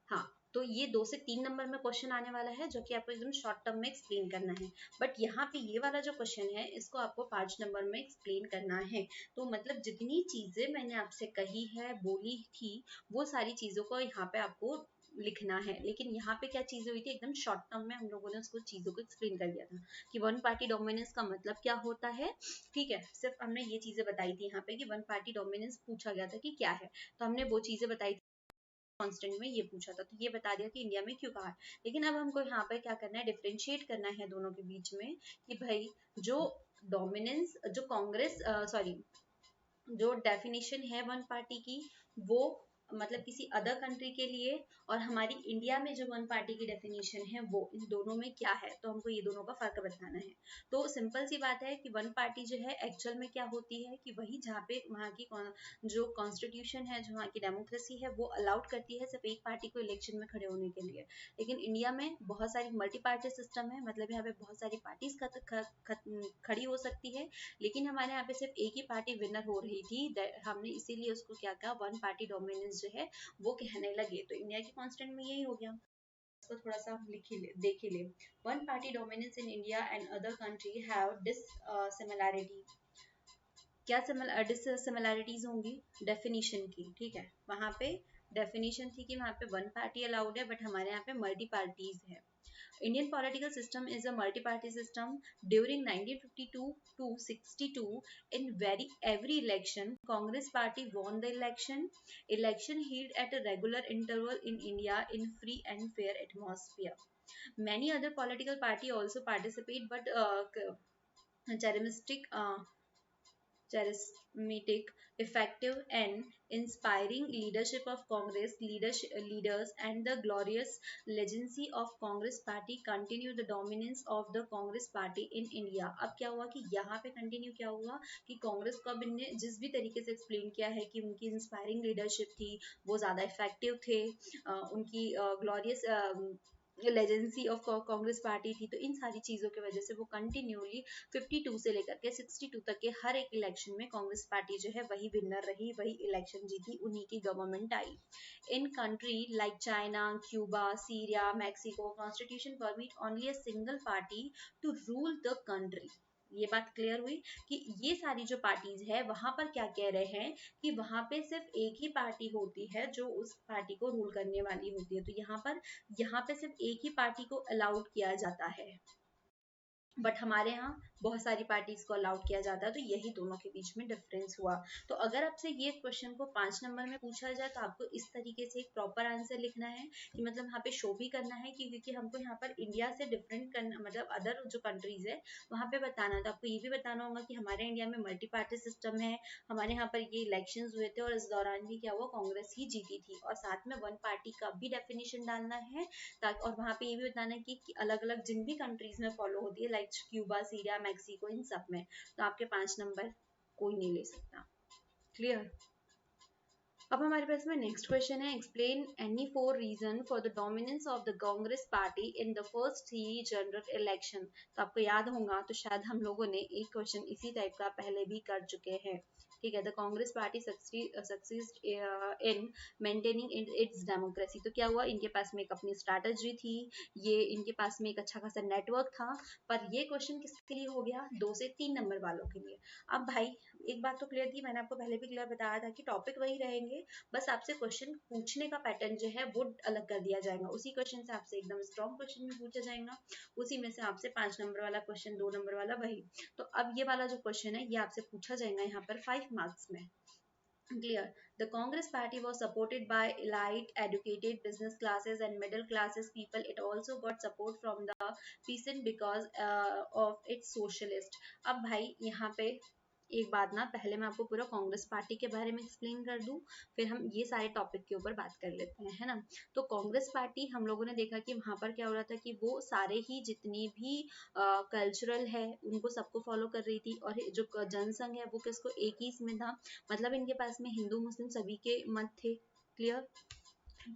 हाँ, तो ये 2 से 3 नंबर में क्वेश्चन आने वाला है जो कि आपको एकदम शॉर्ट टर्म में एक्सप्लेन करना है। बट यहाँ पे ये वाला जो क्वेश्चन है इसको आपको 5 नंबर में एक्सप्लेन करना है। तो मतलब जितनी चीजें मैंने आपसे कही है, बोली थी, वो सारी चीजों को यहाँ पे आपको लिखना है। लेकिन यहाँ पे क्या चीज हुई थी, एकदम शॉर्ट टर्म में हम लोगों ने उसको चीजों को एक्सप्लेन कर दिया था कि वन पार्टी डोमिनेंस का मतलब क्या होता है, ठीक है। सिर्फ हमने ये चीजें बताई थी यहाँ पे कि वन पार्टी डोमिनेंस पूछा गया था कि क्या है, तो हमने वो चीजें बताई थी। कांस्टेंट में ये पूछा था तो ये बता दिया कि इंडिया में क्यों कहा है। लेकिन अब हमको यहाँ पे क्या करना है, डिफरेंशिएट करना है दोनों के बीच में कि भाई जो डोमिनेंस जो कांग्रेस सॉरी जो डेफिनेशन है वन पार्टी की वो मतलब किसी अदर कंट्री के लिए और हमारी इंडिया में जो वन पार्टी की डेफिनेशन है वो इन दोनों में क्या है, तो हमको ये दोनों का फर्क बताना है। तो सिंपल सी बात है कि वन पार्टी जो है एक्चुअल में क्या होती है कि वही जहाँ पे वहाँ की जो कॉन्स्टिट्यूशन है, जो वहाँ की डेमोक्रेसी है वो अलाउड करती है सिर्फ एक पार्टी को इलेक्शन में खड़े होने के लिए। लेकिन इंडिया में बहुत सारी मल्टी पार्टी सिस्टम है, मतलब यहाँ पे बहुत सारी पार्टीज खड़ी हो सकती है, लेकिन हमारे यहाँ पे सिर्फ एक ही पार्टी विनर हो रही थी। हमने इसीलिए उसको क्या कहा, वन पार्टी डोमिनेंस जो है वो कहने लगे। तो इंडिया की कॉन्स्टेंट में यही हो गया। इसको थोड़ा सा लिख ही ले, देख ही ले। One party dominance in India and other country have this similarity. क्या सिमिलैरिटीज होंगी डेफिनेशन की, ठीक है। वहां पे डेफिनेशन थी कि वहां पे वन पार्टी अलाउड है, बट हमारे यहाँ पे मल्टी पार्टीज है। Indian political system is a multi-party system. During 1952 to 62, in every election, Congress party won the election. Election held at a regular interval in India in free and fair atmosphere. Many other political party also participate, but charismatic charismatic, effective, and inspiring leadership of leaders and the glorious legacy of Congress Party continue the dominance of the Congress Party in India। अब क्या हुआ कि यहाँ पे continue क्या हुआ कि कांग्रेस को अब इनने जिस भी तरीके से एक्सप्लेन किया है कि उनकी इंस्पायरिंग लीडरशिप थी, वो ज्यादा इफेक्टिव थे, उनकी ग्लोरियस लेजेंसी ऑफ कांग्रेस पार्टी थी, तो इन सारी चीजों की वजह से वो कंटिन्यूली 52 से लेकर के 62 तक के हर एक इलेक्शन में कांग्रेस पार्टी जो है वही विनर रही, वही इलेक्शन जीती, उन्हीं की गवर्नमेंट आई। In country like China, Cuba, Syria, Mexico, constitution permit only a single party to rule the country. ये बात क्लियर हुई कि ये सारी जो पार्टीज है वहां पर क्या कह रहे हैं कि वहां पे सिर्फ एक ही पार्टी होती है जो उस पार्टी को रूल करने वाली होती है। तो यहाँ पे सिर्फ एक ही पार्टी को अलाउड किया जाता है, बट हमारे यहाँ बहुत सारी पार्टीज को अलाउड किया जाता है। तो यही दोनों के बीच में डिफरेंस हुआ। तो अगर आपसे ये क्वेश्चन को 5 नंबर में पूछा जाए तो आपको इस तरीके से एक प्रॉपर आंसर लिखना है कि मतलब यहाँ पे शो भी करना है कि क्योंकि हमको यहाँ पर इंडिया से डिफरेंट करना, मतलब अदर जो कंट्रीज है वहां पे बताना। तो आपको ये भी बताना होगा कि हमारे इंडिया में मल्टी पार्टी सिस्टम है, हमारे यहाँ पर ये इलेक्शन हुए थे और इस दौरान भी क्या हुआ, कांग्रेस ही जीती थी, और साथ में वन पार्टी का भी डेफिनेशन डालना है ताकि, और वहां पे ये भी बताना है कि अलग अलग जिन भी कंट्रीज में फॉलो होती है, लाइक क्यूबा, सीरिया, मैक्सिको, इन सब में। तो आपके 5 नंबर कोई नहीं ले सकता। क्लियर। अब हमारे पास में नेक्स्ट क्वेश्चन है, explain any 4 reason for the dominance of the Congress party in the first 3 general election. तो आपको याद होगा, तो शायद हम लोगों ने एक क्वेश्चन इसी टाइप का पहले भी कर चुके हैं, ठीक है। The Congress party succeed in maintaining it's democracy. तो क्या हुआ, इनके पास में एक अपनी स्ट्रैटेजी थी, ये इनके पास में एक अच्छा खासा नेटवर्क था। पर ये क्वेश्चन किसके लिए हो गया, 2 से 3 नंबर वालों के लिए। अब भाई एक बात तो क्लियर थी, मैंने आपको पहले भी क्लियर बताया था कि टॉपिक वही रहेंगे, बस आपसे क्वेश्चन पूछने का पैटर्न जो है वो अलग कर दिया जाएगा। उसी क्वेश्चन से आपसे एकदम स्ट्रॉन्ग क्वेश्चन भी पूछा जाएगा, उसी में से आपसे 5 नंबर वाला क्वेश्चन, 2 नंबर वाला वही। तो अब ये वाला जो क्वेश्चन है ये आपसे पूछा जाएगा यहाँ पर 5 मार्क्स में। Clear. The Congress party was supported by elite, educated business classes and middle classes people. It also got support from the peasant because of its socialist. अब भाई यहाँ पे एक बात ना, पहले मैं आपको पूरा कांग्रेस पार्टी के बारे में एक्सप्लेन कर दूं, फिर हम ये सारे टॉपिक के ऊपर बात कर लेते हैं, है ना। तो कांग्रेस पार्टी हम लोगों ने देखा कि वहां पर क्या हो रहा था कि वो सारे ही जितनी भी कल्चरल है उनको सबको फॉलो कर रही थी, और जो जनसंघ है वो किसको, एक ही इसमें था, मतलब इनके पास में हिंदू मुस्लिम सभी के मत थे। क्लियर।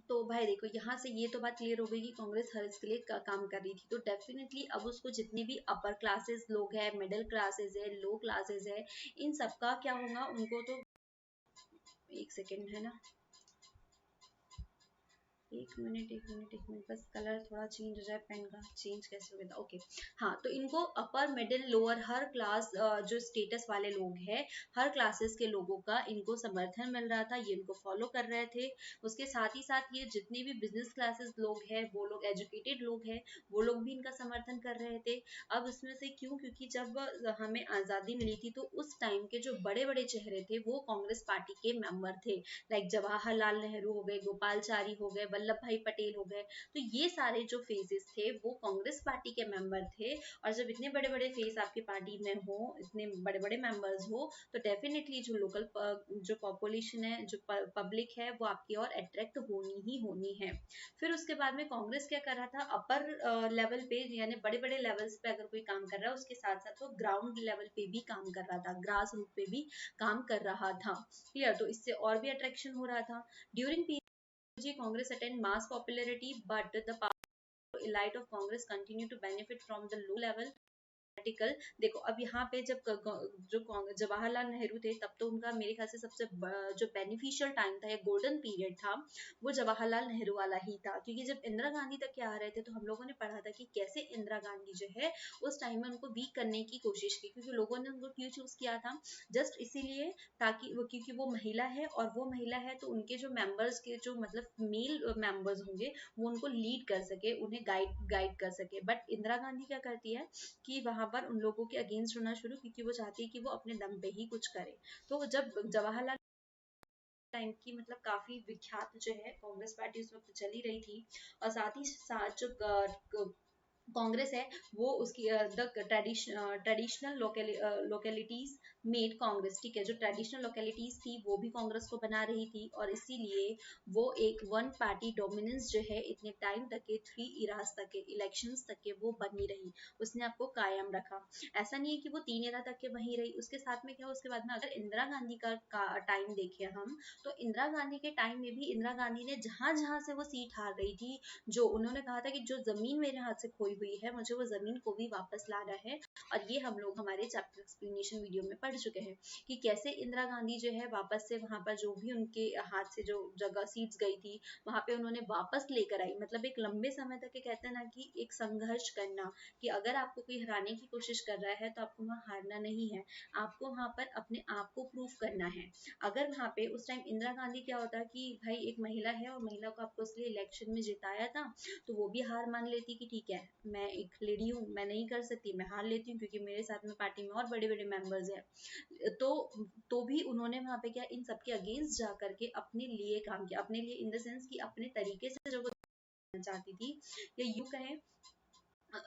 तो भाई देखो यहाँ से ये तो बात क्लियर हो गई कि कांग्रेस हर इसके लिए काम कर रही थी। तो डेफिनेटली अब उसको जितने भी अपर क्लासेस लोग हैं, मिडिल क्लासेस है, लो क्लासेस है, इन सबका क्या होगा, उनको तो एक सेकेंड है ना, एक मिनट, बस कलर थोड़ा चेंज हो जाए पेन का, चेंज कैसे हो गया था, ओके। हाँ, तो इनको अपर मिडिल लोअर हर क्लास जो स्टेटस वाले लोग हैं, हर क्लासेस के लोगों का इनको समर्थन मिल रहा था, ये इनको फॉलो कर रहे थे। उसके साथ ही साथ ये जितने भी बिजनेस क्लासेस लोग हैं, वो लोग एजुकेटेड लोग हैं, वो लोग भी इनका समर्थन कर रहे थे। अब इसमें से क्यों, क्योंकि जब हमें आज़ादी मिली थी तो उस टाइम के जो बड़े बड़े चेहरे थे वो कांग्रेस पार्टी के मेंबर थे, लाइक जवाहरलाल नेहरू हो गए, गोपालचारी हो गए, वल्लभ भाई पटेल हो गए। तो ये सारे जो फेजेस थे वो कांग्रेस पार्टी के मेंबर थे। और जब इतने बड़े बड़े फेस आपकी पार्टी में हो, इतने बड़े बड़े मेंबर्स हो, तो डेफिनेटली जो लोकल जो पॉपुलेशन है, जो पब्लिक है, वो आपकी ओर अट्रैक्ट होनी ही होनी है। फिर उसके बाद में कांग्रेस क्या कर रहा था, अपर लेवल पे यानी बड़े बड़े लेवल्स पे अगर कोई काम कर रहा है, उसके साथ साथ वो ग्राउंड लेवल पे भी काम कर रहा था, ग्रास रूट पे भी काम कर रहा था। क्लियर? तो इससे और भी अट्रैक्शन हो रहा था। During PMG Congress attend mass popularity, but the elite of Congress continue to benefit from the low level article. देखो अब यहाँ पे जब जो जवाहरलाल नेहरू थे, तब तो उनका मेरे ख्याल से सबसे जो बेनिफिशियल टाइम था या गोल्डन पीरियड था, वो जवाहरलाल नेहरू वाला ही था। क्योंकि जब इंदिरा गांधी तक के आ रहे थे, तो हम लोगों ने पढ़ा था कि कैसे इंदिरा गांधी जो है उस टाइम में उनको वीक करने की कोशिश की। क्योंकि लोगों ने उनको क्यों चूज किया था, जस्ट इसीलिए ताकि वो, क्योंकि वो महिला है, और वो महिला है तो उनके जो मेंबर्स के जो मतलब मेल मेंबर्स होंगे, वो उनको लीड कर सके, उन्हें गाइड कर सके। बट इंदिरा गांधी क्या करती है कि वहां पर उन लोगों के अगेंस्ट होना शुरू, क्योंकि वो चाहती है कि वो अपने दम पे ही कुछ करे। तो जब जवाहरलाल टाइम की मतलब काफी विख्यात जो है कांग्रेस पार्टी उस वक्त चली रही थी, और साथ ही साथ जो कांग्रेस है वो उसकी the traditional localities made Congress, ठीक है, जो ट्रेडिशनल लोकेलिटीज थी वो भी कांग्रेस को बना रही थी, और इसीलिए वो एक वन पार्टी डोमिनेंस जो है इतने टाइम तक के, 3 इरास तक के, इलेक्शंस तक के वो बनी रही, उसने आपको कायम रखा। ऐसा नहीं है कि वो 3 इरा तक के वहीं रही, उसके साथ में क्या, उसके बाद में अगर इंदिरा गांधी का टाइम देखें हम, तो इंदिरा गांधी के टाइम में भी इंदिरा गांधी ने जहां जहां से वो सीट हार रही थी, जो उन्होंने कहा था कि जो जमीन मेरे हाथ से खोई हुई है, मुझे वो जमीन को भी वापस लाना है। और ये हम लोग हमारे चैप्टर एक्सप्लेनेशन वीडियो में पढ़ चुके हैं कि कैसे इंदिरा गांधी जो है वापस से वहां पर जो भी उनके हाथ से जो जगह सीट्स गई थी, वहां पे उन्होंने वापस लेकर आई। मतलब एक लंबे समय तक कहते हैं ना कि एक संघर्ष करना, कि अगर आपको कोई हराने की कोशिश कर रहा है तो आपको वहां हारना नहीं है, आपको वहां पर अपने आप को प्रूव करना है। अगर वहां पे उस टाइम इंदिरा गांधी क्या होता कि भाई एक महिला है और महिला को आपको इसलिए इलेक्शन में जिताया था, तो वो भी हार मान लेती कि ठीक है, मैं एक लेडी हूँ, मैं नहीं कर सकती, मैं हार लेती हूँ, क्योंकि मेरे साथ में पार्टी में और बड़े बड़े मेंबर्स हैं। तो भी उन्होंने वहां पे क्या, इन सबके अगेंस्ट जा करके अपने लिए काम किया, अपने लिए इन द सेंस कि अपने तरीके से जो वो चाहती थी, या यूं कहें,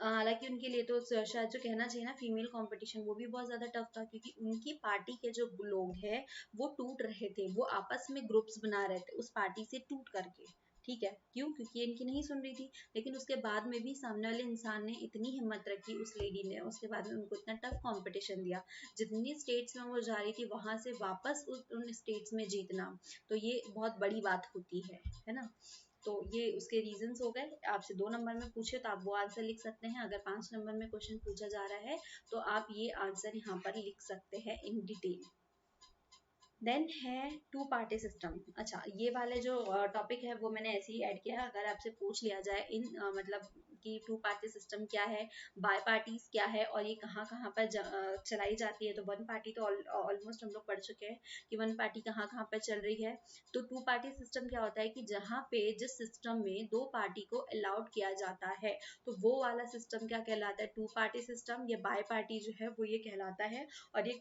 हालांकि उनके लिए तो शायद जो कहना चाहिए ना, फीमेल कंपटीशन वो भी बहुत ज्यादा टफ था, क्योंकि उनकी पार्टी के जो लोग हैं वो टूट रहे थे, वो आपस में ग्रुप्स बना रहे थे उस पार्टी से टूट करके। ठीक है, क्यों? क्योंकि इनकी नहीं सुन रही थी। लेकिन उसके बाद में भी सामने वाले इंसान ने इतनी हिम्मत रखी, उस लेडी ने, उसके बाद में उनको इतना टफ कंपटीशन दिया, जितनी स्टेट्स में वो जा रही थी वहां से वापस उन स्टेट्स में जीतना, तो ये बहुत बड़ी बात होती है ना। तो ये उसके रीजंस हो गए। आपसे 2 नंबर में पूछे तो आप वो आंसर लिख सकते हैं, अगर 5 नंबर में क्वेश्चन पूछा जा रहा है तो आप ये आंसर यहाँ पर लिख सकते हैं इन डिटेल। देन है टू पार्टी सिस्टम। अच्छा, ये वाले जो टॉपिक है वो मैंने ऐसे ही ऐड किया है, अगर आपसे पूछ लिया जाए इन मतलब कि टू पार्टी सिस्टम क्या है, बाय पार्टीज क्या है, और ये कहाँ कहाँ पर चलाई जाती है। तो वन पार्टी तो ऑलमोस्ट हम लोग पढ़ चुके हैं कि वन पार्टी कहाँ कहाँ पर चल रही है। तो टू पार्टी सिस्टम क्या होता है कि जहाँ पे जिस सिस्टम में 2 पार्टी को अलाउड किया जाता है, तो वो वाला सिस्टम क्या कहलाता है, टू पार्टी सिस्टम। ये बाय पार्टी जो है वो ये कहलाता है। और ये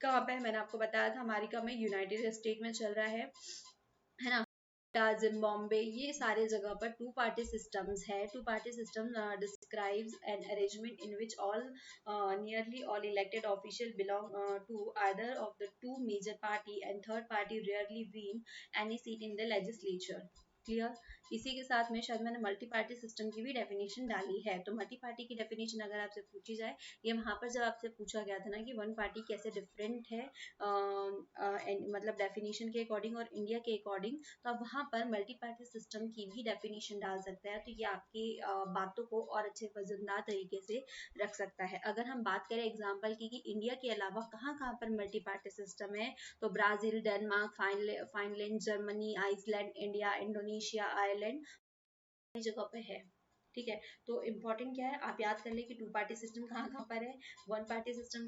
कहाँ पे है, मैंने आपको बताया था अमेरिका में, यूनाइटेड स्टेट में चल रहा है ना, जिम्बाब्वे, ये सारे जगह पर टू पार्टी सिस्टम्स है। Two party system describes an arrangement in which all nearly all elected official belong to either of the two major party, and third party rarely win any seat in the legislature. Clear? इसी के साथ में शायद मैंने multi party system की भी definition डाली है। तो मल्टी पार्टी की डेफिनेशन अगर आपसे पूछी जाए, ये वहां पर जब आपसे पूछा गया था ना कि वन पार्टी कैसे डिफरेंट है मतलब डेफिनेशन के अकॉर्डिंग और इंडिया के अकॉर्डिंग, तो आप वहां पर मल्टी पार्टी सिस्टम की भी डेफिनेशन डाल सकते हैं। तो ये आपकी बातों को और अच्छे वजनदार तरीके से रख सकता है। अगर हम बात करें एग्जाम्पल की कि इंडिया के अलावा कहाँ कहाँ पर मल्टी पार्टी सिस्टम है, तो Brazil, Denmark, Finland, Germany, Iceland, India, Indonesia, Ireland जगह पे है। ठीक है, तो इम्पोर्टेंट क्या है, आप याद कर ले कि टू पार्टी सिस्टम कहाँ कहाँ पर है, वन पार्टी सिस्टम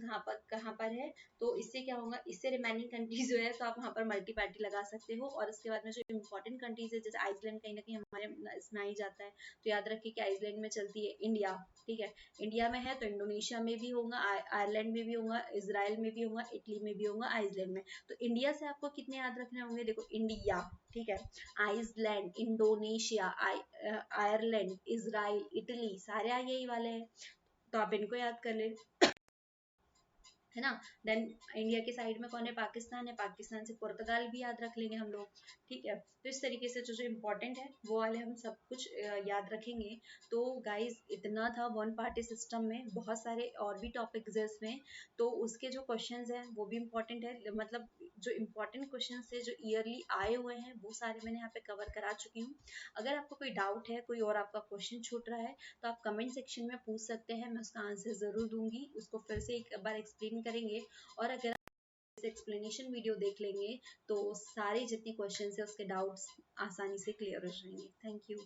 कहाँ पर है। तो इससे क्या होगा, इससे रिमेनिंग कंट्रीज जो है तो आप वहाँ पर मल्टी पार्टी लगा सकते हो। और इसके बाद में जो इम्पोर्टेंट कंट्रीज है, जैसे आइसलैंड कहीं ना कहीं हमारे इसमें ही जाता है, तो याद रखिए कि आइसलैंड में चलती है इंडिया। ठीक है, इंडिया में है तो इंडोनेशिया में भी होगा, आयरलैंड में भी होगा, इसराइल में भी होगा, इटली में भी होगा, आइसलैंड में। तो इंडिया से आपको कितने याद रखने होंगे, देखो इंडिया, ठीक है। Iceland, Indonesia, Ireland, Israel, Italy, सारे यही वाले हैं, तो आप इनको याद कर ले, है ना। देन इंडिया के साइड में कौन है, पाकिस्तान है, पाकिस्तान से पुर्तगाल भी याद रख लेंगे हम लोग, ठीक है। तो इस तरीके से जो जो इम्पोर्टेंट है वो वाले हम सब कुछ याद रखेंगे। तो गाइस इतना था वन पार्टी सिस्टम में, बहुत सारे और भी टॉपिक्स है इसमें, तो उसके जो क्वेश्चंस हैं वो भी इम्पोर्टेंट है, मतलब जो इम्पोर्टेंट क्वेश्चन है जो ईयरली आए हुए हैं वो सारे मैंने यहाँ पे कवर करा चुकी हूँ। अगर आपको कोई डाउट है, कोई और आपका क्वेश्चन छूट रहा है, तो आप कमेंट सेक्शन में पूछ सकते हैं, मैं उसका आंसर जरूर दूंगी, उसको फिर से एक बार एक्सप्लेन करेंगे। और अगर आप एक्सप्लेनेशन वीडियो देख लेंगे तो सारे जितने क्वेश्चन है उसके डाउट्स आसानी से क्लियर हो जाएंगे। Thank you.